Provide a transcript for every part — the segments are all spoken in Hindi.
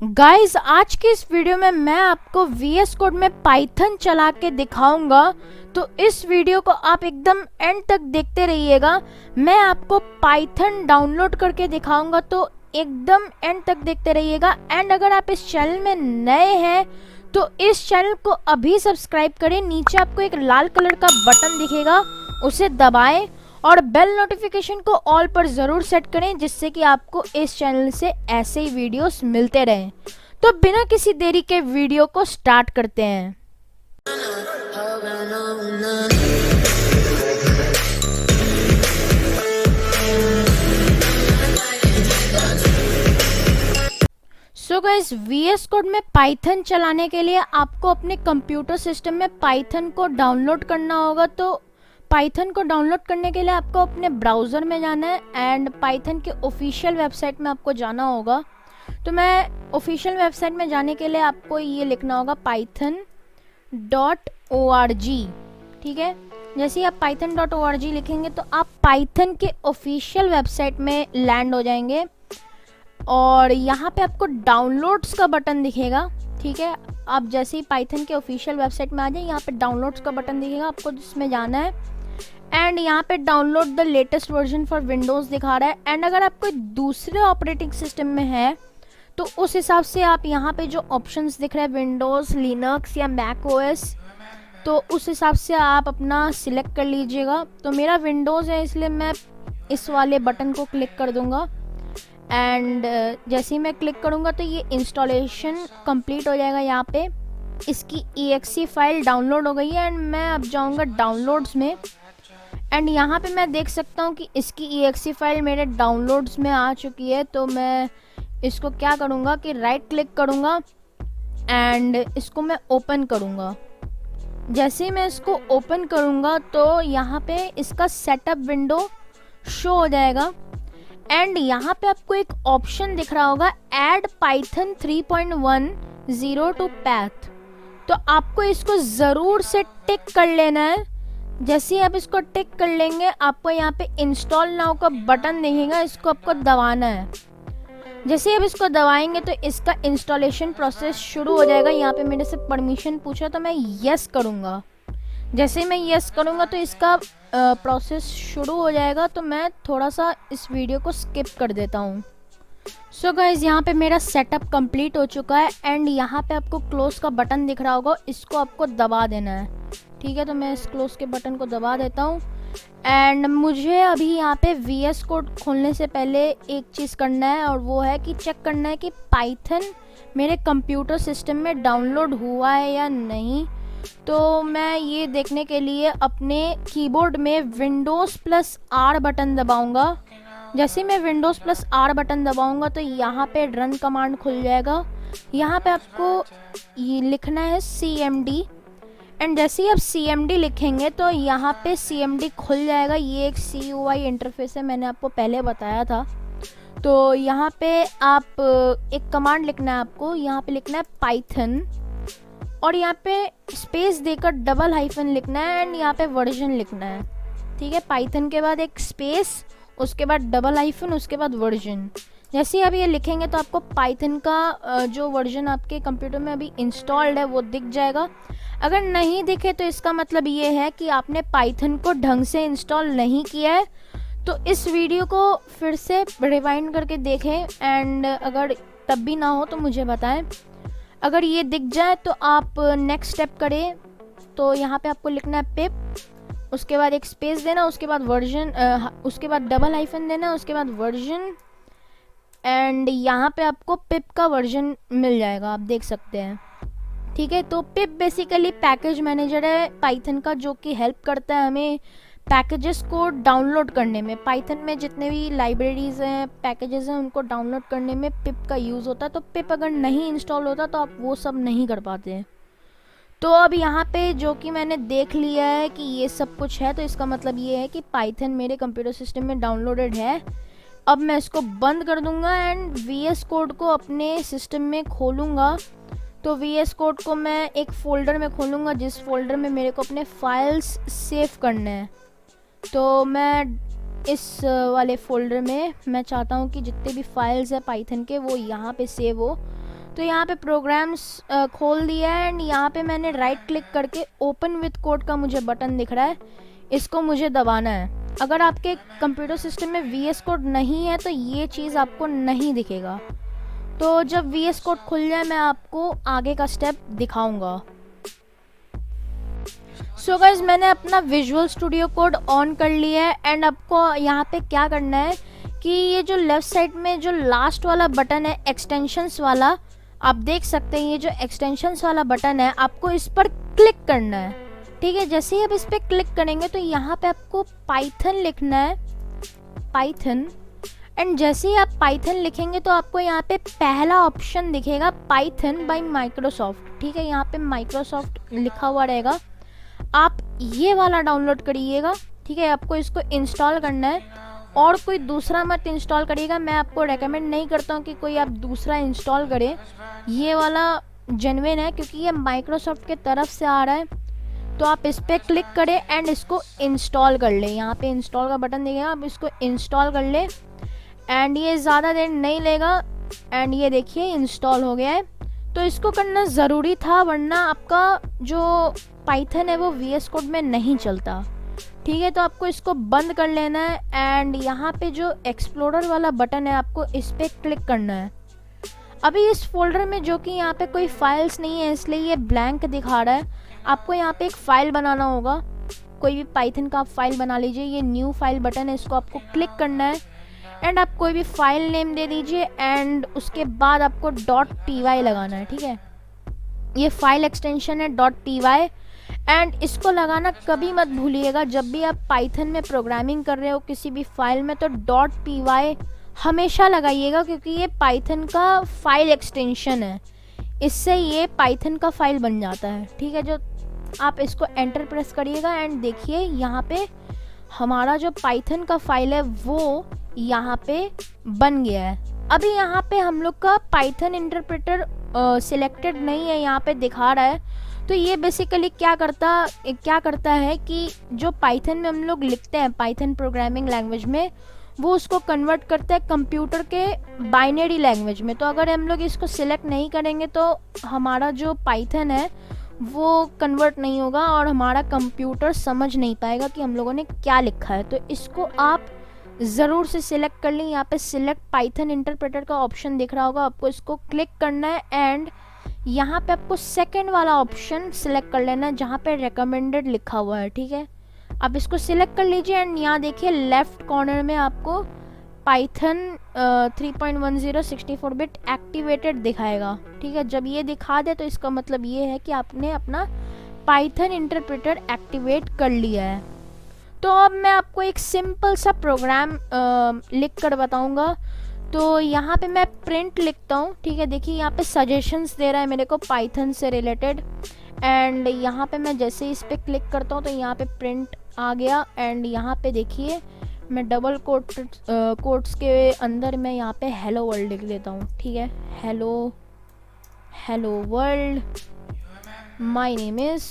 गाइस आज की इस वीडियो में मैं आपको VS कोड में पाइथन चला के दिखाऊंगा, तो इस वीडियो को आप एकदम एंड तक देखते रहिएगा। मैं आपको पाइथन डाउनलोड करके दिखाऊंगा, तो एकदम एंड तक देखते रहिएगा। एंड अगर आप इस चैनल में नए हैं तो इस चैनल को अभी सब्सक्राइब करें। नीचे आपको एक लाल कलर का बटन दिखेगा, उसे दबाएं और बेल नोटिफिकेशन को ऑल पर ज़रूर सेट करें, जिससे कि आपको इस चैनल से ऐसे ही वीडियोस मिलते रहें। तो बिना किसी देरी के वीडियो को स्टार्ट करते हैं। सो गाइस, VS कोड में पाइथन चलाने के लिए आपको अपने कंप्यूटर सिस्टम में पाइथन को डाउनलोड करना होगा। तो पाइथन को डाउनलोड करने के लिए आपको अपने ब्राउज़र में जाना है एंड पाइथन के ऑफिशियल वेबसाइट में आपको जाना होगा। तो मैं ऑफिशियल वेबसाइट में जाने के लिए आपको ये लिखना होगा python.org। ठीक है, जैसे ही आप python.org लिखेंगे तो आप पाइथन के ऑफिशियल वेबसाइट में लैंड हो जाएंगे और यहाँ पे आपको डाउनलोड्स का बटन दिखेगा। ठीक है, आप जैसे ही पाइथन के ऑफिशियल वेबसाइट में आ जाए, यहाँ पे डाउनलोड्स का बटन दिखेगा, आपको जिसमें जाना है एंड यहाँ पे download the latest version for Windows दिखा रहा है। एंड अगर आप कोई दूसरे ऑपरेटिंग सिस्टम में है तो उस हिसाब से आप यहाँ पे जो ऑप्शंस दिख रहे हैं विंडोज़, लिनक्स या मैक ओएस, तो उस हिसाब से आप अपना सिलेक्ट कर लीजिएगा। तो मेरा विंडोज़ है, इसलिए मैं इस वाले बटन को क्लिक कर दूँगा एंड जैसे ही मैं क्लिक करूँगा तो ये इंस्टॉलेशन कंप्लीट हो जाएगा। यहाँ पे इसकी EXE फाइल डाउनलोड हो गई है एंड मैं अब जाऊँगा डाउनलोड्स में एंड यहाँ पे मैं देख सकता हूँ कि इसकी EXE फाइल मेरे डाउनलोड्स में आ चुकी है। तो मैं इसको क्या करूँगा कि राइट क्लिक करूँगा एंड इसको मैं ओपन करूँगा। जैसे ही मैं इसको ओपन करूँगा तो यहाँ पे इसका सेटअप विंडो शो हो जाएगा एंड यहाँ पे आपको एक ऑप्शन दिख रहा होगा ऐड पाइथन 3.10 टू पैथ। तो आपको इसको ज़रूर से टिक कर लेना है। जैसे ही आप इसको टिक कर लेंगे, आपको यहाँ पे इंस्टॉल नाउ का बटन दिखेगा, इसको आपको दबाना है। जैसे ही आप इसको दबाएंगे तो इसका इंस्टॉलेशन प्रोसेस शुरू हो जाएगा। यहाँ पे मेरे से परमिशन पूछा तो मैं यस करूँगा। जैसे ही मैं यस करूँगा तो इसका प्रोसेस शुरू हो जाएगा। तो मैं थोड़ा सा इस वीडियो को स्किप कर देता हूँ। सो गाइज, यहाँ पे मेरा सेटअप कंप्लीट हो चुका है एंड यहाँ पे आपको क्लोज का बटन दिख रहा होगा, इसको आपको दबा देना है। ठीक है, तो मैं इस क्लोज के बटन को दबा देता हूँ एंड मुझे अभी यहाँ पे VS कोड खोलने से पहले एक चीज़ करना है और वो है कि चेक करना है कि पाइथन मेरे कंप्यूटर सिस्टम में डाउनलोड हुआ है या नहीं। तो मैं ये देखने के लिए अपने कीबोर्ड में Windows+R बटन दबाऊंगा। जैसे मैं Windows+R बटन दबाऊंगा तो यहाँ पे रन कमांड खुल जाएगा। यहाँ पे आपको ये लिखना है CMD एंड जैसे ही आप CMD लिखेंगे तो यहाँ पे CMD खुल जाएगा। ये एक CUI इंटरफेस है, मैंने आपको पहले बताया था। तो यहाँ पे आप एक कमांड लिखना है, आपको यहाँ पे लिखना है पाइथन और यहाँ पे स्पेस देकर डबल हाइफन लिखना है एंड यहाँ पे वर्जन लिखना है। ठीक है, पाइथन के बाद एक स्पेस, उसके बाद डबल हाइफन, उसके बाद वर्जन। जैसे ही आप ये लिखेंगे तो आपको पाइथन का जो वर्जन आपके कंप्यूटर में अभी इंस्टॉल्ड है वो दिख जाएगा। अगर नहीं दिखे तो इसका मतलब ये है कि आपने पाइथन को ढंग से इंस्टॉल नहीं किया है। तो इस वीडियो को फिर से रिवाइंड करके देखें एंड अगर तब भी ना हो तो मुझे बताएं। अगर ये दिख जाए तो आप नेक्स्ट स्टेप करें। तो यहाँ पे आपको लिखना है पिप, उसके बाद एक स्पेस देना, उसके बाद वर्जन, उसके बाद डबल हाइफन देना, उसके बाद वर्जन एंड यहाँ पे आपको पिप का वर्जन मिल जाएगा, आप देख सकते हैं। ठीक है, तो पिप बेसिकली पैकेज मैनेजर है पाइथन का, जो कि हेल्प करता है हमें पैकेजेस को डाउनलोड करने में। पाइथन में जितने भी लाइब्रेरीज़ हैं, पैकेजेस हैं, उनको डाउनलोड करने में पिप का यूज़ होता है। तो पिप अगर नहीं इंस्टॉल होता तो आप वो सब नहीं कर पाते हैं। तो अब यहाँ पे जो कि मैंने देख लिया है कि ये सब कुछ है, तो इसका मतलब ये है कि पाइथन मेरे कंप्यूटर सिस्टम में डाउनलोडेड है। अब मैं इसको बंद कर दूंगा एंड VS कोड को अपने सिस्टम में खोलूँगा। तो VS कोड को मैं एक फ़ोल्डर में खोलूँगा, जिस फोल्डर में मेरे को अपने फाइल्स सेव करने हैं। तो मैं इस वाले फ़ोल्डर में मैं चाहता हूँ कि जितने भी फाइल्स हैं पाइथन के वो यहाँ पे सेव हो। तो यहाँ पे प्रोग्राम्स खोल दिया है एंड यहाँ पे मैंने राइट क्लिक करके ओपन विथ कोड का मुझे बटन दिख रहा है, इसको मुझे दबाना है। अगर आपके कंप्यूटर सिस्टम में VS कोड नहीं है तो ये चीज़ आपको नहीं दिखेगा। तो जब VS कोड खुल जाए मैं आपको आगे का स्टेप दिखाऊंगा। सो गाइज मैंने अपना विजुअल स्टूडियो कोड ऑन कर लिया है एंड आपको यहाँ पे क्या करना है कि ये जो लेफ्ट साइड में जो लास्ट वाला बटन है एक्सटेंशंस वाला, आप देख सकते हैं ये जो एक्सटेंशंस वाला बटन है, आपको इस पर क्लिक करना है। ठीक है, जैसे ही आप इस पर क्लिक करेंगे तो यहाँ पे आपको पाइथन लिखना है, पाइथन। एंड जैसे ही आप पाइथन लिखेंगे तो आपको यहाँ पे पहला ऑप्शन दिखेगा पाइथन बाय माइक्रोसॉफ्ट। ठीक है, यहाँ पे माइक्रोसॉफ्ट लिखा हुआ रहेगा, आप ये वाला डाउनलोड करिएगा। ठीक है, आपको इसको इंस्टॉल करना है और कोई दूसरा मत इंस्टॉल करिएगा। मैं आपको रेकमेंड नहीं करता हूँ कि कोई आप दूसरा इंस्टॉल करें, ये वाला जेन्युइन है क्योंकि ये माइक्रोसॉफ्ट के तरफ से आ रहा है। तो आप इस पर क्लिक करें एंड इसको इंस्टॉल कर लें। यहाँ पे इंस्टॉल का बटन दिखेगा, आप इसको इंस्टॉल कर लें एंड ये ज़्यादा देर नहीं लेगा एंड ये देखिए इंस्टॉल हो गया है। तो इसको करना ज़रूरी था वरना आपका जो पाइथन है वो VS कोड में नहीं चलता। ठीक है, तो आपको इसको बंद कर लेना है एंड यहाँ पे जो एक्सप्लोरर वाला बटन है आपको इस पर क्लिक करना है। अभी इस फोल्डर में जो कि यहाँ पे कोई फाइल्स नहीं है इसलिए ये ब्लैंक दिखा रहा है। आपको यहाँ पे एक फ़ाइल बनाना होगा, कोई भी पाइथन का आप फाइल बना लीजिए। ये न्यू फाइल बटन है, इसको आपको क्लिक करना है एंड आप कोई भी फाइल नेम दे दीजिए एंड उसके बाद आपको .py लगाना है। ठीक है, ये फाइल एक्सटेंशन है .py एंड इसको लगाना कभी मत भूलिएगा। जब भी आप पाइथन में प्रोग्रामिंग कर रहे हो किसी भी फाइल में तो .py हमेशा लगाइएगा क्योंकि ये पाइथन का फाइल एक्सटेंशन है, इससे ये पाइथन का फाइल बन जाता है। ठीक है, जो आप इसको एंटर प्रेस करिएगा एंड देखिए यहाँ पे हमारा जो पाइथन का फाइल है वो यहाँ पे बन गया है। अभी यहाँ पे हम लोग का पाइथन इंटरप्रेटर सिलेक्टेड नहीं है, यहाँ पे दिखा रहा है। तो ये बेसिकली क्या करता है कि जो पाइथन में हम लोग लिखते हैं पाइथन प्रोग्रामिंग लैंग्वेज में, वो उसको कन्वर्ट करता है कंप्यूटर के बाइनरी लैंग्वेज में। तो अगर हम लोग इसको सिलेक्ट नहीं करेंगे तो हमारा जो पाइथन है वो कन्वर्ट नहीं होगा और हमारा कंप्यूटर समझ नहीं पाएगा कि हम लोगों ने क्या लिखा है। तो इसको आप ज़रूर से सिलेक्ट कर लें। यहाँ पे सिलेक्ट पाइथन इंटरप्रेटर का ऑप्शन दिख रहा होगा, आपको इसको क्लिक करना है एंड यहाँ पे आपको सेकंड वाला ऑप्शन सिलेक्ट कर लेना है जहाँ पे रिकमेंडेड लिखा हुआ है। ठीक है, आप इसको सिलेक्ट कर लीजिए एंड यहाँ देखिए लेफ्ट कॉर्नर में आपको पाइथन 3.10 64 बिट एक्टिवेटेड दिखाएगा। ठीक है, जब ये दिखा दे तो इसका मतलब ये है कि आपने अपना पाइथन इंटरप्रेटर एक्टिवेट कर लिया है। तो अब मैं आपको एक सिंपल सा प्रोग्राम लिख कर बताऊँगा। तो यहाँ पे मैं प्रिंट लिखता हूँ। ठीक है, देखिए यहाँ पे सजेशंस दे रहा है मेरे को पाइथन से रिलेटेड एंड यहाँ पे मैं जैसे इस पर क्लिक करता हूँ तो यहाँ पे प्रिंट आ गया एंड यहाँ पे देखिए मैं डबल कोट्स के अंदर मैं यहाँ पे हेलो वर्ल्ड लिख देता हूँ। ठीक है, hello world, my name is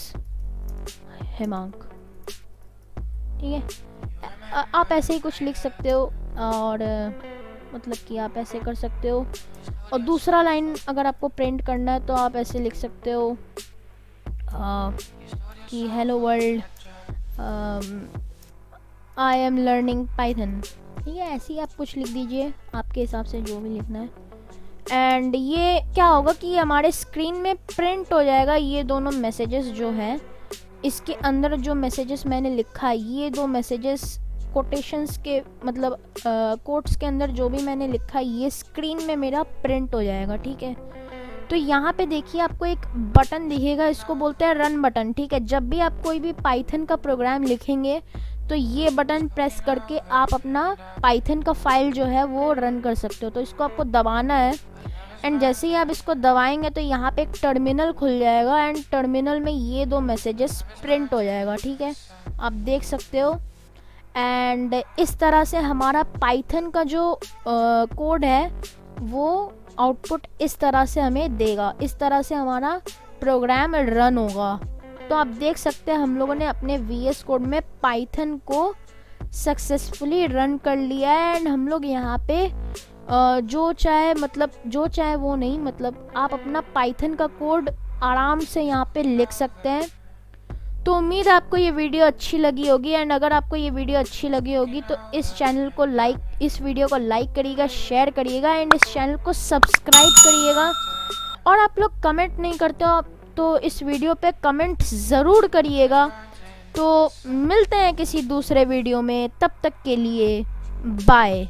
Hemank. ठीक है, आप ऐसे ही कुछ लिख सकते हो और मतलब कि आप ऐसे कर सकते हो। और दूसरा लाइन अगर आपको प्रिंट करना है तो आप ऐसे लिख सकते हो कि hello world I am learning Python. ठीक है, ऐसे ही आप कुछ लिख दीजिए आपके हिसाब से जो भी लिखना है एंड ये क्या होगा कि हमारे स्क्रीन में प्रिंट हो जाएगा ये दोनों मैसेजेस जो हैं। इसके अंदर जो मैसेजेस मैंने लिखा है ये दो मैसेजेस कोटेशंस के मतलब कोट्स के अंदर जो भी मैंने लिखा है ये स्क्रीन में मेरा प्रिंट हो जाएगा। ठीक है, तो यहाँ पे देखिए आपको एक बटन दिखेगा, इसको बोलते हैं रन बटन। ठीक है, जब भी आप कोई भी पाइथन का प्रोग्राम लिखेंगे तो ये बटन प्रेस करके आप अपना पाइथन का फाइल जो है वो रन कर सकते हो। तो इसको आपको दबाना है एंड जैसे ही आप इसको दबाएंगे तो यहाँ पे एक टर्मिनल खुल जाएगा एंड टर्मिनल में ये दो मैसेजेस प्रिंट हो जाएगा। ठीक है, आप देख सकते हो एंड इस तरह से हमारा पाइथन का जो कोड है वो आउटपुट इस तरह से हमें देगा, इस तरह से हमारा प्रोग्राम रन होगा। तो आप देख सकते हैं हम लोगों ने अपने VS कोड में पाइथन को सक्सेसफुली रन कर लिया है एंड हम लोग यहाँ पे जो चाहे वो नहीं, मतलब आप अपना पाइथन का कोड आराम से यहाँ पे लिख सकते हैं। तो उम्मीद है आपको ये वीडियो अच्छी लगी होगी, एंड अगर आपको ये वीडियो अच्छी लगी होगी तो इस वीडियो को लाइक करिएगा, शेयर करिएगा, एंड इस चैनल को सब्सक्राइब करिएगा। और आप लोग कमेंट नहीं करते हो तो इस वीडियो पे कमेंट ज़रूर करिएगा। तो मिलते हैं किसी दूसरे वीडियो में, तब तक के लिए बाय।